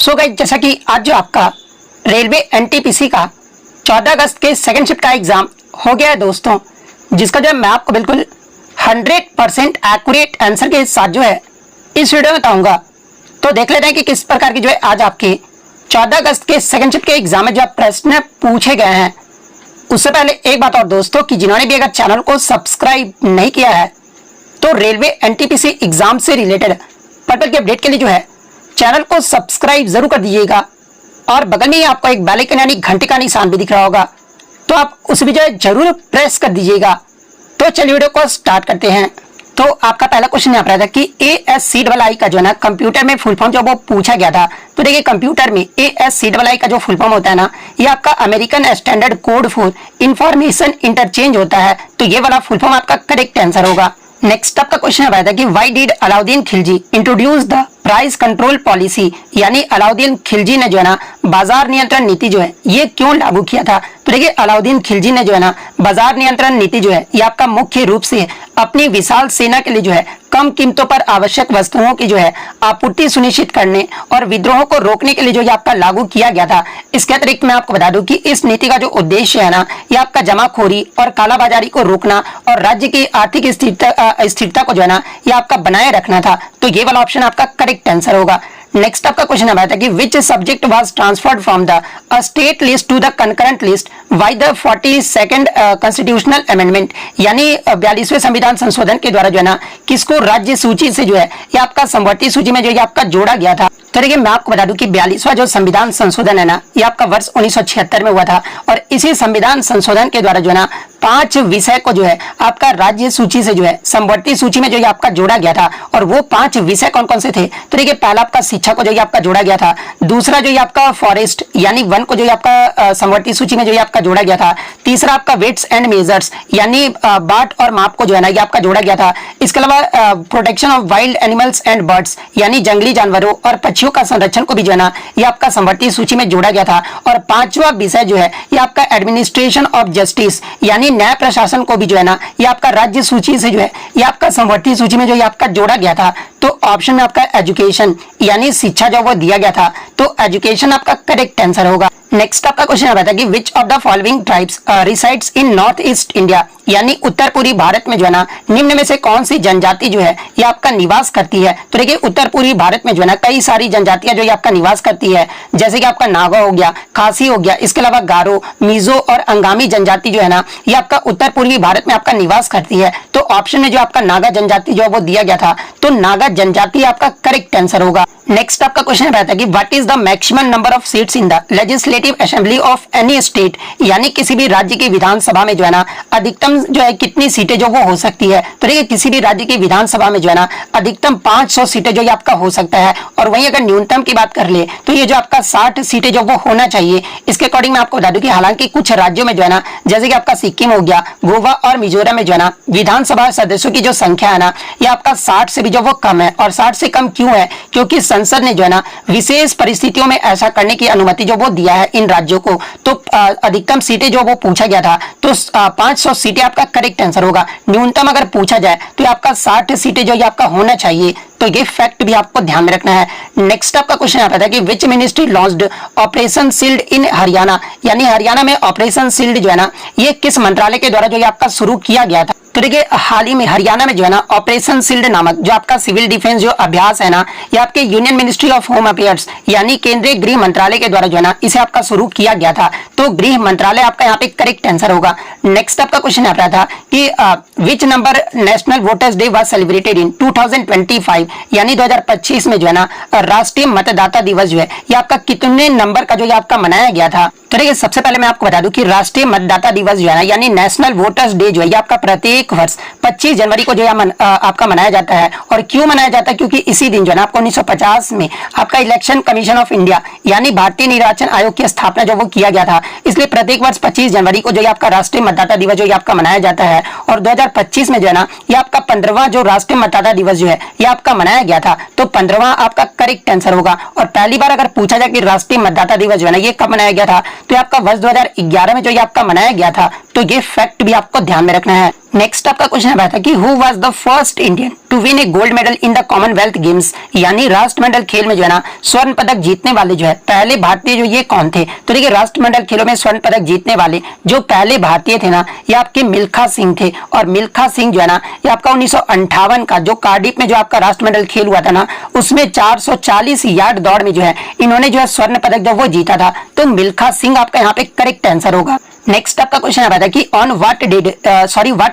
So guys, जैसा कि आज जो आपका रेलवे एनटीपीसी का 14 अगस्त के सेकंड शिफ्ट का एग्जाम हो गया है दोस्तों, जिसका जो है मैं आपको बिल्कुल 100% एक्यूरेट आंसर के साथ जो है इस वीडियो में बताऊंगा। तो देख लेते हैं कि किस प्रकार की जो है आज आपके 14 अगस्त के सेकंड शिफ्ट के एग्जाम में जो प्रश्न पूछे गए हैं। उससे पहले एक बात और दोस्तों, कि जिन्होंने भी अगर चैनल को सब्सक्राइब नहीं किया है तो रेलवे एनटीपीसी एग्जाम से रिलेटेड पर्पल की अपडेट के लिए जो है चैनल को सब्सक्राइब जरूर कर दीजिएगा। और बगल में ही आपको एक बेल आइकन यानी घंटे का निशान भी दिख रहा होगा, तो आप उसे भी जो है जरूर प्रेस कर दीजिएगा। तो चलिए वीडियो को स्टार्ट करते हैं। तो आपका पहला क्वेश्चन यहाँ पर था कि ASCII का जो है ना कंप्यूटर में फुल फॉर्म जो वो पूछा गया था। तो देखिए, कंप्यूटर में ASCII का जो फुल फॉर्म होता है ना, ये आपका American standard code for information interchange होता है। तो ये वाला फुल फॉर्म आपका करेक्ट आंसर होगा। नेक्स्ट आपका क्वेश्चन है था कि why did Alauddin Khilji introduce the price control policy, यानी अलाउद्दीन खिलजी ने जो है ना बाजार नियंत्रण नीति जो है ये क्यों लागू किया था। तो देखिए, अलाउद्दीन खिलजी ने जो है ना बाजार नियंत्रण नीति जो है ये आपका मुख्य रूप से अपनी विशाल सेना के लिए जो है कम कीमतों पर आवश्यक वस्तुओं की जो है आपूर्ति सुनिश्चित करने और विद्रोह को रोकने के लिए जो ये आपका लागू किया गया था। इसके अतिरिक्त मैं आपको बता दूं कि इस नीति का जो उद्देश्य है ना, ये आपका जमाखोरी और कालाबाजारी को रोकना और राज्य की आर्थिक स्थिरता को जो है ना ये आपका बनाए रखना था। तो ये वाला ऑप्शन आपका करेक्ट आंसर होगा। नेक्स्ट आपका क्वेश्चन है था कि which subject was transferred from the state list to the concurrent list by the 42nd constitutional amendment, यानी 42वें संविधान संशोधन के द्वारा जो है ना किसको राज्य सूची से जो है ये आपका समवर्ती सूची में जो ये आपका जोड़ा गया था। तो देखिए, मैं आपको बता दूं कि 42वां जो संविधान संशोधन है ना, ये आपका वर्ष 1976 में हुआ था। और इसी संविधान संशोधन के द्वारा जो है ना 5 विषय को जो है आपका राज्य सूची से जो है समवर्ती सूची में जो ये आपका जोड़ा गया था। और वो 5 विषय कौन कौन से थे? तो देखिए, पहला आपका शिक्षा को जो ये आपका जोड़ा गया था। दूसरा जो ये आपका फॉरेस्ट यानी वन को जो ये आपका समवर्ती सूची में जो ये आपका जोड़ा गया था। तीसरा आपका वेट्स एंड मेजर्स यानी बाट और माप को जो है ना ये आपका जोड़ा गया था। इसके अलावा protection of wild animals and birds यानी जंगली जानवरों और पक्षियों का संरक्षण को भी जो है ना ये आपका समवर्ती सूची में जोड़ा गया था। और 5वां विषय जो है ये आपका एडमिनिस्ट्रेशन ऑफ जस्टिस यानी न्याय प्रशासन को भी जो है ना ये आपका राज्य सूची से जो है ये आपका समवर्ती सूची में जो ये आपका जोड़ा गया था। तो ऑप्शन में आपका एजुकेशन यानी शिक्षा जो वो दिया गया था। तो एजुकेशन आपका करेक्ट आंसर होगा। नेक्स्ट आपका क्वेश्चन आता है कि which of the following tribes resides in north east India, यानी उत्तर पूर्वी भारत में जो है ना निम्न में से कौन सी जनजाति जो है ये आपका निवास करती है। तो देखिए, उत्तर पूर्वी भारत में जो है ना कई सारी जनजातियां जो ये आपका निवास करती है, जैसे कि आपका नागा हो गया, खासी हो गया, इसके अलावा गारो, मिजो और अंगामी जनजाति जो है ना ये आपका उत्तर पूर्वी भारत में आपका निवास करती है। तो ऑप्शन में जो आपका नागा जनजाति जो है वो दिया गया था। तो नागा जनजाति आपका करेक्ट आंसर होगा। नेक्स्ट आपका क्वेश्चन रहता है कि what is the maximum number of seats in the legislative assembly of any state, यानी किसी भी राज्य की विधानसभा में जो है ना अधिकतम जो है कितनी सीटें जो वो हो सकती है। तो देखिए, किसी भी राज्य की विधानसभा में जो है ना अधिकतम 500 सीटें जो ये आपका हो सकता है। और वहीं अगर न्यूनतम की बात कर ले तो ये जो आपका 60 सीटें जो वो होना चाहिए। इसके अकॉर्डिंग मैं आपको बता दूं कि हालांकि कुछ राज्यों में जो है ना, जैसे कि आपका सिक्किम हो गया, गोवा और मिजोरम में जो है ना विधानसभा सदस्यों की जो संख्या है ना ये आपका 60 से भी जो वो कम है। और 60 से कम क्यों है? क्योंकि संसद ने जो है ना विशेष परिस्थितियों में ऐसा करने की अनुमति जो वो दिया है इन राज्यों को। तो अधिकतम सीटें जो वो पूछा गया था, तो 500 सीटें आपका करेक्ट आंसर होगा। न्यूनतम अगर पूछा जाए तो आपका 60 सीटें जो ये आपका होना चाहिए। तो ये फैक्ट भी आपको ध्यान में रखना है। नेक्स्ट आपका क्वेश्चन आता है कि which ministry launched operation shield in Haryana, यानी हरियाणा में ऑपरेशन शील्ड जो है ना ये किस मंत्रालय के द्वारा जो ये आपका शुरू किया गया था। तो देखिए, हाल ही में हरियाणा में जो है ना ऑपरेशन शील्ड नामक जो आपका सिविल डिफेंस जो अभ्यास है ना, ये आपके union ministry of home affairs यानी केंद्रीय गृह मंत्रालय के द्वारा जो है ना इसे आपका शुरू किया गया था। तो गृह मंत्रालय आपका यहाँ पे करेक्ट आंसर होगा। नेक्स्ट आपका क्वेश्चन आता था कि which number national voters day was celebrated in 2025, यानी 2025 में जो है ना राष्ट्रीय मतदाता दिवस जो है ये आपका कितने नंबर का जो ये आपका मनाया गया था। तो देखिए, सबसे पहले मैं आपको बता दूं कि राष्ट्रीय मतदाता दिवस जो है ना यानी नेशनल वोटर्स डे जो है ये आपका प्रत्येक वर्ष 25 जनवरी को जो है आपका मनाया जाता है। और क्यों मनाया जाता है? क्योंकि इसी दिन जो है ना आपको 1950 में आपका इलेक्शन कमीशन ऑफ इंडिया यानी भारतीय निर्वाचन आयोग की स्थापना जो वो किया गया था। इसलिए प्रत्येक वर्ष 25 जनवरी को जो है आपका राष्ट्रीय मतदाता दिवस जो है आपका मनाया जाता है। और 2025 में जो है ना ये आपका 15वां जो राष्ट्रीय मतदाता दिवस जो है ये आपका मनाया गया था। तो 15वां आपका करेक्ट आंसर होगा। और पहली बार अगर पूछा जाए कि राष्ट्रीय मतदाता दिवस जो है ना ये कब मनाया गया था, तो आपका वर्ष 2011 में जो ये आपका मनाया गया था। तो ये फैक्ट भी आपको ध्यान में रखना है। नेक्स्ट आपका क्वेश्चन है कि who was the first Indian to win a gold medal in the Commonwealth Games, यानी राष्ट्रमंडल खेल में जो है ना स्वर्ण पदक जीतने वाले जो है पहले भारतीय जो ये कौन थे। तो देखिए राष्ट्रमंडल खेलों में स्वर्ण पदक जीतने वाले जो पहले भारतीय थे ना ये आपके मिल्खा सिंह थे। और मिल्खा सिंह जो है ना ये आपका 1958 का जो कार्डिफ में जो आपका राष्ट्रमंडल खेल हुआ था ना उसमें 440 यार्ड दौड़ में जो है इन्होंने जो है स्वर्ण पदक जब वो जीता था। तो मिल्खा सिंह आपका यहाँ पे करेक्ट आंसर होगा। नेक्स्ट आपका क्वेश्चन आता है कि on what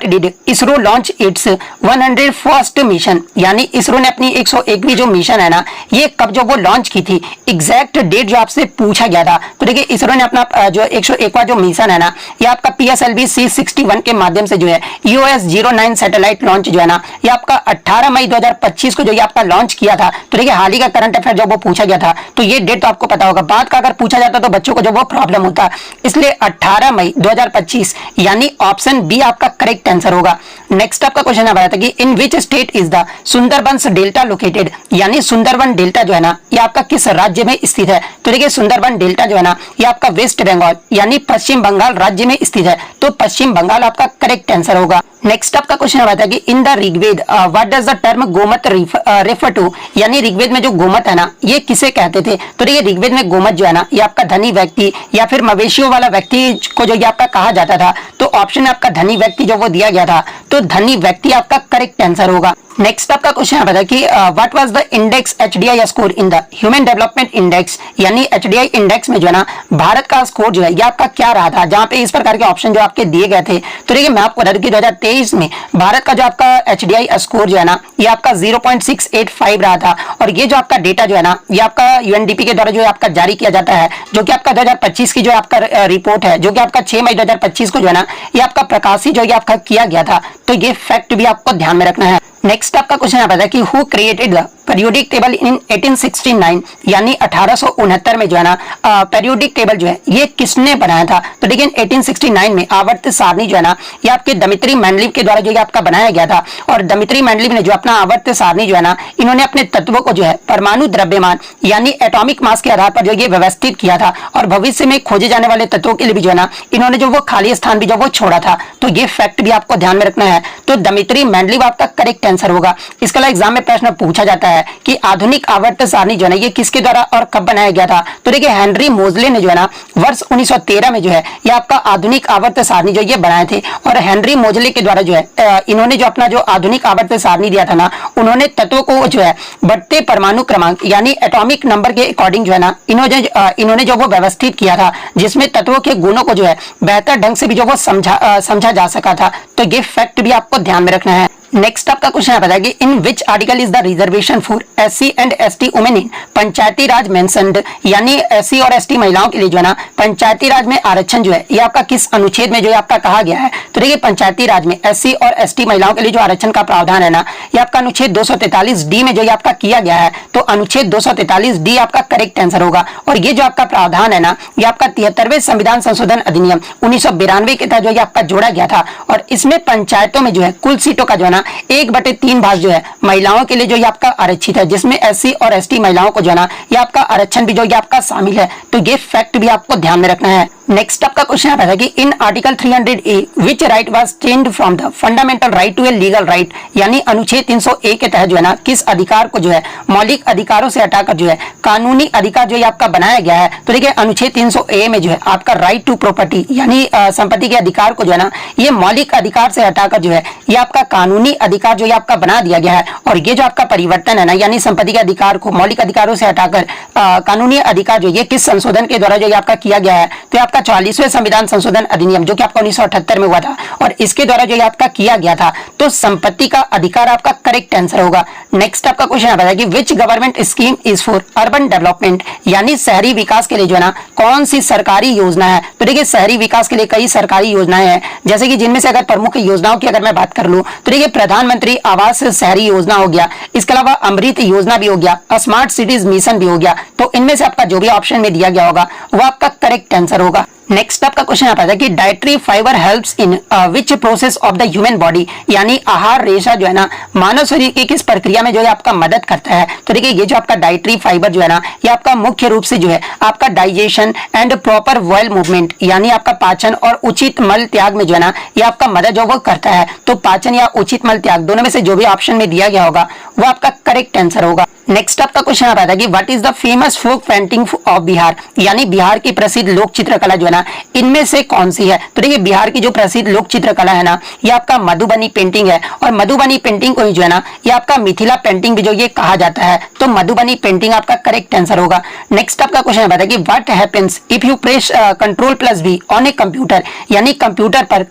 did ISRO launch its 101st mission, यानी इसरो ने अपनी 101वीं जो मिशन है ना ये कब जो वो लॉन्च की थी, एग्जैक्ट डेट जो आपसे पूछा गया था। तो देखिए इसरो ने अपना जो 101वां जो मिशन है ना ये आपका PSLV C61 के माध्यम से जो है EOS-09 सैटेलाइट लॉन्च जो है ना ये आपका 18 मई 2025 को जो ये आपका लॉन्च किया था। तो देखिए हाल ही का करंट अफेयर जब वो पूछा गया था तो ये डेट तो आपको पता होगा, बाद का अगर पूछा जाता तो बच्चों को जो वो प्रॉब्लम होता, इसलिए 18 मई 2025 यानी ऑप्शन बी आपका करेक्ट आंसर होगा। नेक्स्ट आपका क्वेश्चन आ रहा था कि in which state is the Sundarbans delta located, यानी सुंदरबन डेल्टा जो है ना ये आपका किस राज्य में स्थित है। तो देखिए सुंदरबन डेल्टा जो है ना ये आपका वेस्ट बंगाल यानी पश्चिम बंगाल राज्य में स्थित है। तो पश्चिम बंगाल आपका करेक्ट आंसर होगा। नेक्स्ट आपका क्वेश्चन आता है कि in the Rigveda what does the term gomat refer to, यानी ऋग्वेद में जो गोमत है ना ये किसे कहते थे। तो देखिए ऋग्वेद में गोमत जो है ना ये आपका धनी व्यक्ति या फिर मवेशियों वाला व्यक्ति को जो ये आपका कहा जाता था। तो ऑप्शन आपका धनी व्यक्ति जो वो दिया गया था, तो धनी व्यक्ति आपका करेक्ट आंसर होगा। नेक्स्ट आपका क्वेश्चन आता है कि what was the index HDI score in the human development index, यानी HDI इंडेक्स में जो है ना भारत का स्कोर जो है ये आपका क्या रहा था, जहां पे इस प्रकार के ऑप्शन जो आपके दिए गए थे। तो देखिए मैं आपको बता दूं कि 2023 में भारत का जो आपका HDI स्कोर जो है ना ये आपका 0.685 रहा था। और ये जो आपका डेटा जो है ना ये आपका UNDP के द्वारा जो है आपका जारी किया जाता है, जो कि आपका 2025 की जो आपका रिपोर्ट है जो कि आपका 6 मई 2025 को जो है ना ये आपका प्रकाशित जो ये आपका किया गया था। तो ये फैक्ट भी आपको ध्यान में रखना है। नेक्स्ट आपका क्वेश्चन आता है कि who created the periodic table इन 1869, यानी 1869 में जो है ना पीरियोडिक टेबल जो है ये किसने बनाया था। तो देखिए 1869 में आवर्त सारणी जो है ना ये आपके दमित्री मेंडलीव के द्वारा जो ये आपका बनाया गया था। और दमित्री मेंडलीव ने जो अपना आवर्त सारणी जो है ना इन्होंने अपने तत्वों को जो है परमाणु द्रव्यमान यानी एटॉमिक मास के आधार पर जो ये व्यवस्थित किया था। और भविष्य में खोजे जाने वाले तत्वों के लिए भी जो है ना इन्होंने जो वो खाली स्थान भी जो वो छोड़ा था। तो ये फैक्ट भी आपको ध्यान में रखना है। तो दमित्री मेंडलीव आपका करेक्ट आंसर होगा। इसके अलावा एग्जाम में प्रश्न पूछा जाता है कि आधुनिक आवर्त सारणी जो है ना ये किसके द्वारा और कब बनाया गया था। तो देखिए हेनरी मोजले ने जो है ना वर्ष 1913 में जो है ये आपका आधुनिक आवर्त सारणी जो ये बनाए थे। और हेनरी मोजले के द्वारा जो है इन्होंने जो अपना जो आधुनिक आवर्त सारणी दिया था ना उन्होंने तत्वों को जो है बढ़ते परमाणु क्रमांक यानी एटॉमिक नंबर के अकॉर्डिंग जो है ना इन्होंने जो वो व्यवस्थित किया था, जिसमें तत्वों के गुणों को जो है बेहतर ढंग से भी जो वो समझा जा सका था। तो ये फैक्ट भी आपको ध्यान में रखना है। नेक्स्ट आपका क्वेश्चन आता है कि in which article is the reservation for SC and ST women in Panchayati Raj mentioned, यानी SC और ST महिलाओं के लिए जो है ना पंचायती राज में आरक्षण जो है ये आपका किस अनुच्छेद में जो है आपका कहा गया है। तो देखिए पंचायती राज में SC और ST महिलाओं के लिए जो आरक्षण का प्रावधान है ना ये आपका अनुच्छेद 243D में जो ये आपका किया गया है। तो अनुच्छेद 243D आपका करेक्ट आंसर होगा। और ये जो आपका प्रावधान है ना ये आपका 73वें संविधान संशोधन अधिनियम 1992 के तहत जो ये आपका जोड़ा गया था। और इसमें पंचायतों में जो है कुल सीटों का जो है ना 1/3 भाग जो है महिलाओं के लिए जो ये आपका आरक्षित है, जिसमें SC और ST महिलाओं को जो है ना ये आपका आरक्षण भी जो ये आपका शामिल है। तो ये फैक्ट भी आपको ध्यान में रखना है। नेक्स्ट आपका क्वेश्चन आता है कि in article 300A which right was changed from the fundamental right to a legal right, यानी अनुच्छेद 301 के तहत जो है ना किस अधिकार को जो है मौलिक अधिकारों से हटाकर जो है कानूनी अधिकार जो ये आपका बनाया गया है। तो देखिए अनुच्छेद 300A में जो है आपका राइट टू प्रॉपर्टी यानी संपत्ति के अधिकार को जो है ना ये मौलिक अधिकार से हटाकर जो है ये आपका कानूनी अधिकार जो ये आपका बना दिया गया है। और ये जो आपका परिवर्तन है ना यानी संपत्ति के अधिकार को मौलिक अधिकारों से हटाकर कानूनी अधिकार जो ये किस संशोधन के द्वारा जो ये आपका किया गया है। तो आपका 44वें संविधान संशोधन अधिनियम जो कि आपका 1978 में हुआ था और इसके द्वारा जो ये आपका किया गया था। तो संपत्ति का अधिकार आपका करेक्ट आंसर होगा। नेक्स्ट आपका क्वेश्चन आता है कि which government scheme is for urban development, यानी शहरी विकास के लिए जो है ना कौन सी सरकारी योजना है। तो देखिए शहरी विकास के लिए कई सरकारी योजनाएं हैं, जैसे कि जिनमें से अगर प्रमुख योजनाओं की अगर मैं बात कर लूं तो देखिए प्रधानमंत्री आवास शहरी योजना हो गया, इसके अलावा अमृत योजना भी हो गया, स्मार्ट सिटीज मिशन भी हो गया। तो इनमें से आपका जो भी ऑप्शन में दिया गया होगा वो आपका करेक्ट आंसर होगा। नेक्स्ट आपका क्वेश्चन आता है कि dietary fibre helps in which process of the human body, यानी आहार रेशा जो है ना मानव शरीर की किस प्रक्रिया में जो है आपका मदद करता है। तो देखिए ये जो आपका डाइटरी फाइबर जो है ना ये आपका मुख्य रूप से जो है आपका digestion and proper bowel movement, यानी आपका पाचन और उचित मल त्याग में जो है ना ये आपका मदद जो वो करता है। तो पाचन या उचित मल त्याग दोनों में से जो भी ऑप्शन में दिया गया होगा वो आपका करेक्ट आंसर होगा। नेक्स्ट आपका क्वेश्चन आता है कि what is the famous folk painting of Bihar, यानी बिहार की प्रसिद्ध लोक चित्रकला जो है ना इनमें से कौन सी है। तो देखिए बिहार की जो प्रसिद्ध लोक चित्रकला है ना ये आपका मधुबनी पेंटिंग है, और मधुबनी पेंटिंग को ही जो है ना ये आपका मिथिला पेंटिंग भी जो ये कहा जाता है। तो मधुबनी पेंटिंग आपका करेक्ट आंसर होगा। नेक्स्ट आपका क्वेश्चन आता है कि what happens if you press Ctrl+V on a computer, यानी कंप्यूटर पर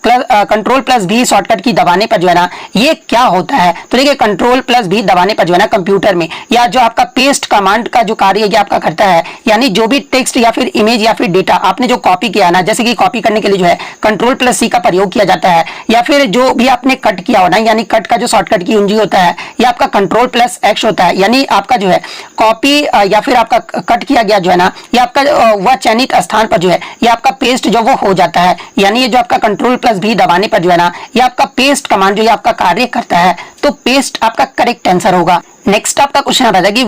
Ctrl+V शॉर्टकट की दबाने पर जो है ना ये क्या होता है। तो देखिए Ctrl+V दबाने पर जो है ना कंप्यूटर में या जो आपका पेस्ट कमांड का जो कार्य ये आपका करता है, यानी जो भी टेक्स्ट या फिर इमेज या फिर डेटा आपने जो कॉपी किया ना, जैसे कि कॉपी करने के लिए जो है Ctrl+C का प्रयोग किया जाता है, या फिर जो भी आपने कट किया हो ना, यानी कट का जो शॉर्टकट की कुंजी होता है ये आपका Ctrl+X होता है, यानी आपका जो है कॉपी या फिर आपका कट किया गया जो है ना ये आपका वह चयनित स्थान पर जो है ये आपका पेस्ट जो वो हो जाता है, यानी ये जो आपका Ctrl+V दबाने पर जो है ना ये आपका पेस्ट कमांड जो ये आपका कार्य करता है। तो पेस्ट आपका करेक्ट आंसर होगा। नेक्स्ट आपका क्वेश्चन आता है कि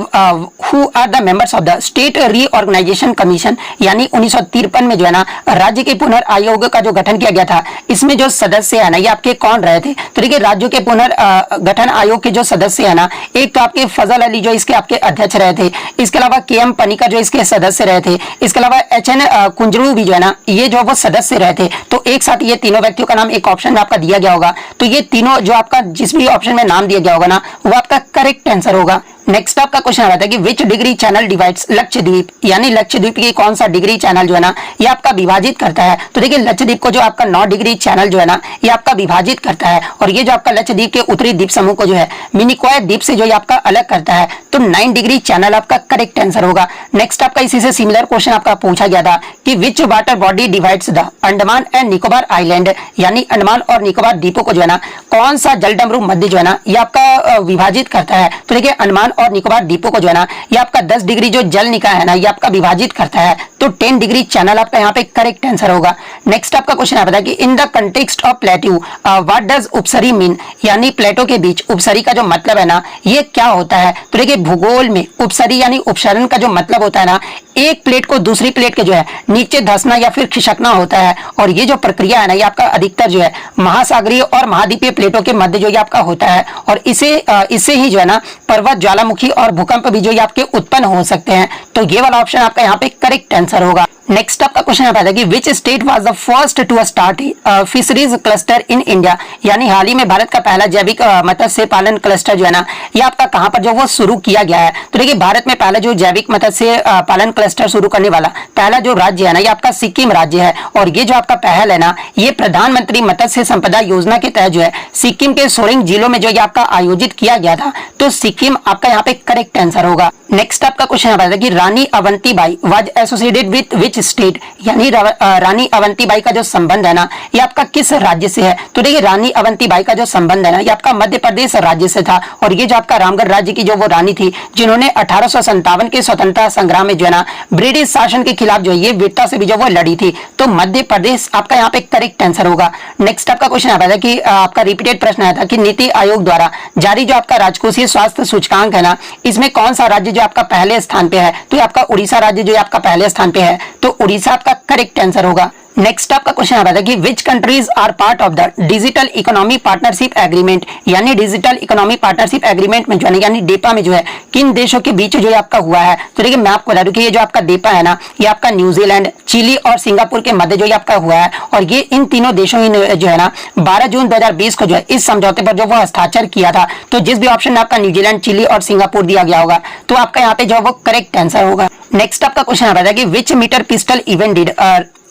who are the members of the state reorganisation commission, यानी 1953 में जो है ना राज्य के पुनर्आयोग का जो गठन किया गया था इसमें जो सदस्य है ना ये आपके कौन रहे थे। तो देखिए राज्यों के पुनर्गठन आयोग के जो सदस्य है ना एक तो आपके फजल अली जो इसके आपके अध्यक्ष रहे थे, इसके अलावा KM पनिका जो इसके सदस्य रहे थे, इसके अलावा HN कुंजरू भी जो है ना ये जो वो सदस्य रहे थे। तो एक साथ ये तीनों व्यक्तियों का नाम एक ऑप्शन में आपका दिया गया होगा। तो ये तीनों जो आपका जिस भी ऑप्शन में नाम दिया गया होगा ना वो आपका करेक्ट आंसर होगा। नेक्स्ट आपका क्वेश्चन आ रहा था कि विच डिग्री चैनल डिवाइड्स लक्षद्वीप, यानी लक्षद्वीप की कौन सा डिग्री चैनल जो है ना ये आपका विभाजित करता है। तो देखिए लक्षद्वीप को जो आपका 9 डिग्री चैनल जो है ना ये आपका विभाजित करता है, और ये जो आपका लक्षद्वीप के उत्तरी द्वीप समूह को जो है मिनिकॉय द्वीप से जो ये आपका अलग करता है। तो 9 डिग्री चैनल आपका करेक्ट आंसर होगा। नेक्स्ट आपका इसी से सिमिलर क्वेश्चन आपका पूछा गया था कि which water body divides the Andaman and Nicobar island, यानी अंडमान और निकोबार द्वीपों को जो है ना कौन सा जलडमरू मध्य जो है ना ये आपका विभाजित करता है। तो देखिए अंडमान और निकोबार द्वीपों को जो है ना ये आपका 10 डिग्री जो जल निकाय है ना ये आपका विभाजित करता है। तो 10 डिग्री चैनल आपका यहाँ पे करेक्ट आंसर होगा। नेक्स्ट आपका क्वेश्चन आता है कि in the context of plateau what does Upsari mean, यानी प्लेटो के बीच उपसरी का जो मतलब है ना ये क्या होता है। तो देखिए भूगोल में उपसरी यानी उपसरण का जो मतलब होता है ना एक प्लेट को दूसरी प्लेट के जो है नीचे धंसना या फिर खिसकना होता है, और ये जो प्रक्रिया है ना ये आपका अधिकतर जो है महासागरीय और महाद्वीपीय प्लेटों के मध्य जो ये आपका होता है, और इससे ही जो है ना पर्वत ज्वालामुखी और भूकंप भी जो ये आपके उत्पन्न हो सकते हैं। तो ये वाला ऑप्शन आपका यहाँ पे करेक्ट आंसर होगा। नेक्स्ट आपका क्वेश्चन आता है कि which state was the first to start fisheries cluster in India, यानी हाल ही में भारत का पहला जैविक मत्स्य पालन क्लस्टर जो है ना ये आपका कहां पर जो वो शुरू किया गया है। तो देखिए भारत में पहला जो जैविक मत्स्य पालन क्लस्टर शुरू करने वाला पहला जो राज्य है ना ये आपका सिक्किम राज्य है, और ये जो आपका पहल है ना ये प्रधानमंत्री मत्स्य संपदा योजना के तहत जो है सिक्किम के सोरेंग जिलों में जो ये आपका आयोजित किया गया था। तो सिक्किम आपका यहाँ पे करेक्ट आंसर होगा। नेक्स्ट आपका क्वेश्चन आता है कि Rani Avantibai was associated with which state, यानी रानी अवंतीबाई का जो संबंध है ना ये आपका किस राज्य से है। तो देखिए रानी अवंतीबाई का जो संबंध है ना ये आपका मध्य प्रदेश राज्य से था, और ये जो आपका रामगढ़ राज्य की जो वो रानी थी जिन्होंने 1857 के स्वतंत्रता संग्राम में जो है ना ब्रिटिश शासन के खिलाफ जो है ये वीरता से भी जो वो लड़ी थी। तो मध्य प्रदेश आपका यहाँ पे करेक्ट आंसर होगा। नेक्स्ट आपका क्वेश्चन आता है कि आपका रिपीटेड प्रश्न आया था कि नीति आयोग द्वारा जारी जो आपका राजकोषीय स्वास्थ्य सूचकांक है ना इसमें कौन सा राज्य जो आपका पहले स्थान पे है। तो ये आपका उड़ीसा राज्य जो आपका पहले स्थान पे है, तो उड़ीसा आपका करेक्ट आंसर होगा। नेक्स्ट आपका क्वेश्चन आ रहा था कि which countries are part of the digital economy partnership agreement, यानी डिजिटल इकोनॉमी पार्टनरशिप एग्रीमेंट में जो है यानी डेपा में जो है किन देशों के बीच जो आपका हुआ है। तो देखिए मैं आपको बता दूं कि ये जो आपका डेपा है ना ये आपका न्यूजीलैंड, चिली और सिंगापुर के मध्य जो आपका हुआ है, और ये इन तीनों देशों ने जो है ना 12 जून 2020 को जो है इस समझौते पर जो वो हस्ताक्षर किया था। तो जिस भी ऑप्शन में आपका न्यूजीलैंड, चिली और सिंगापुर दिया गया होगा तो आपका यहाँ पे जो वो करेक्ट आंसर होगा। नेक्स्ट आपका क्वेश्चन आ रहा था कि which metre pistol event did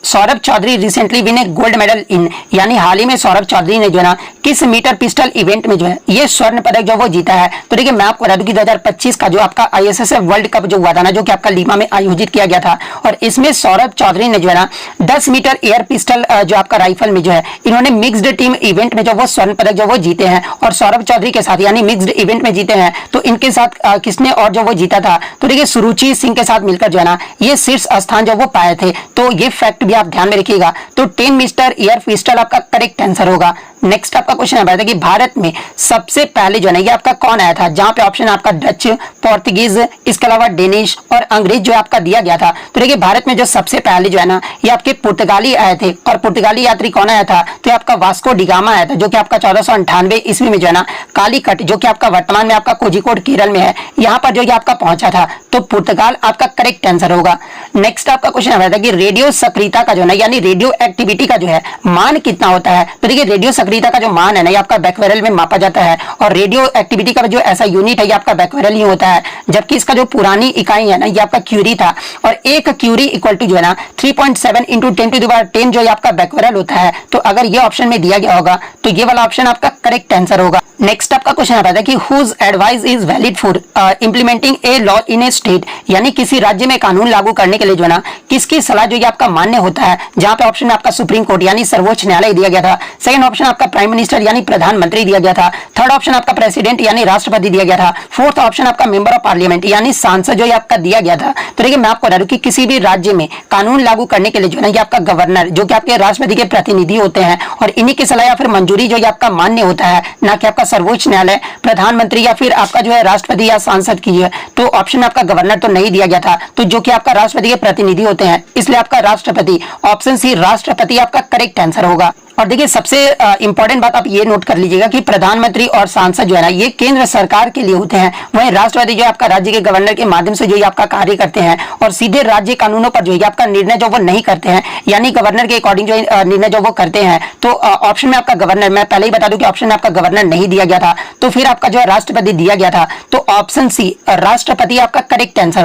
Saurabh Chaudhary recently win a gold medal in, यानी हाल ही में सौरभ चौधरी ने जो है ना किस मीटर पिस्टल इवेंट में जो है ये स्वर्ण पदक जो वो जीता है। तो देखिए मैं आपको बता दूं कि 2025 का जो आपका ISSF वर्ल्ड कप जो हुआ था ना जो कि आपका लीमा में आयोजित किया गया था, और इसमें सौरभ चौधरी ने जो है ना 10 मीटर एयर पिस्टल जो आपका राइफल में जो है इन्होंने मिक्स्ड टीम इवेंट में जो वो स्वर्ण पदक जो वो जीते हैं, और सौरभ चौधरी के साथ यानी मिक्स्ड इवेंट में जीते हैं। तो इनके साथ किसने और जो वो जीता था। तो देखिए सुरुचि सिंह के साथ मिलकर जो है ना ये शीर्ष स्थान जो वो पाए थे। तो ये फैक्ट भी आप ध्यान में रखिएगा। तो 10 मिस्टर एयर पिस्टल आपका करेक्ट आंसर होगा। नेक्स्ट आपका क्वेश्चन है कि भारत में सबसे पहले जो है ये आपका कौन आया था, जहां पे ऑप्शन आपका डच, पोर्तुगीज, इसके अलावा डेनिश और अंग्रेज जो आपका दिया गया था। तो देखिए भारत में जो सबसे पहले जो है ना ये आपके पुर्तगाली आए थे, और पुर्तगाली यात्री कौन आया था, तो आपका वास्को डिगामा आया था, जो कि आपका 1498 ईस्वी में जो है ना कालीकट, जो कि आपका वर्तमान में आपका कोझिकोड केरल में है, यहाँ पर जो ये आपका पहुंचा था। तो पुर्तगाल आपका करेक्ट आंसर होगा। नेक्स्ट आपका क्वेश्चन है कि रेडियो सक्रियता का जो है यानी रेडियो एक्टिविटी का जो है मान कितना होता है। तो देखिए रेडियो सक्रियता का जो मान है ना ये आपका बैक्वेरल में मापा जाता है, और रेडियो एक्टिविटी का जो ऐसा यूनिट है ये आपका बैक्वेरल ही होता है, जबकि इसका जो पुरानी इकाई है ना ये आपका क्यूरी था, और एक क्यूरी इक्वल टू जो है ना 3.7 इंटू 10⁻10 जो आपका बैक्वेरल होता है। तो अगर ये ऑप्शन में दिया गया होगा तो ये वाला ऑप्शन आपका करेक्ट आंसर होगा। नेक्स्ट आपका क्वेश्चन आता है कि whose advice is valid for implementing a law in a state, यानी किसी राज्य में कानून लागू करने के लिए जो है ना किसकी सलाह जो ये आपका मान्य होता है। जहां पे ऑप्शन में आपका सुप्रीम कोर्ट यानी सर्वोच्च न्यायालय दिया गया था, सेकंड ऑप्शन आपका प्राइम मिनिस्टर यानी प्रधानमंत्री दिया गया था, थर्ड ऑप्शन आपका प्रेसिडेंट यानी राष्ट्रपति दिया गया था, फोर्थ ऑप्शन आपका मेंबर ऑफ पार्लियामेंट यानी सांसद जो ये आपका दिया गया था। तो देखिए मैं आपको बता दूं कि किसी भी राज्य में कानून लागू करने के लिए जो है ना ये आपका गवर्नर, जो कि आपके राष्ट्रपति के प्रतिनिधि होते हैं, और इन्हीं की सलाह या फिर मंजूरी जो ये आपका मान्य होता है, ना कि आपका सर्वोच्च न्यायालय, प्रधानमंत्री या फिर आपका जो है राष्ट्रपति या सांसद की है। तो ऑप्शन आपका गवर्नर तो नहीं दिया गया था, तो जो कि आपका राष्ट्रपति के प्रतिनिधि होते हैं, इसलिए आपका राष्ट्रपति, ऑप्शन सी राष्ट्रपति आपका करेक्ट आंसर होगा। और देखिए सबसे इंपॉर्टेंट बात आप ये नोट कर लीजिएगा कि प्रधानमंत्री और सांसद जो है ना ये केंद्र सरकार के लिए होते हैं, वहीं राष्ट्रपति जो है आपका राज्य के गवर्नर के माध्यम से जो ये आपका कार्य करते हैं, और सीधे राज्य कानूनों पर जो है आपका निर्णय जो वो नहीं करते हैं, यानी गवर्नर के अकॉर्डिंग जो निर्णय जो वो करते हैं। तो ऑप्शन में आपका गवर्नर, मैं पहले ही बता दूं कि ऑप्शन में आपका गवर्नर नहीं दिया गया था, तो फिर आपका जो है राष्ट्रपति दिया गया था। तो ऑप्शन सी राष्ट्रपति आपका करेक्ट आंसर।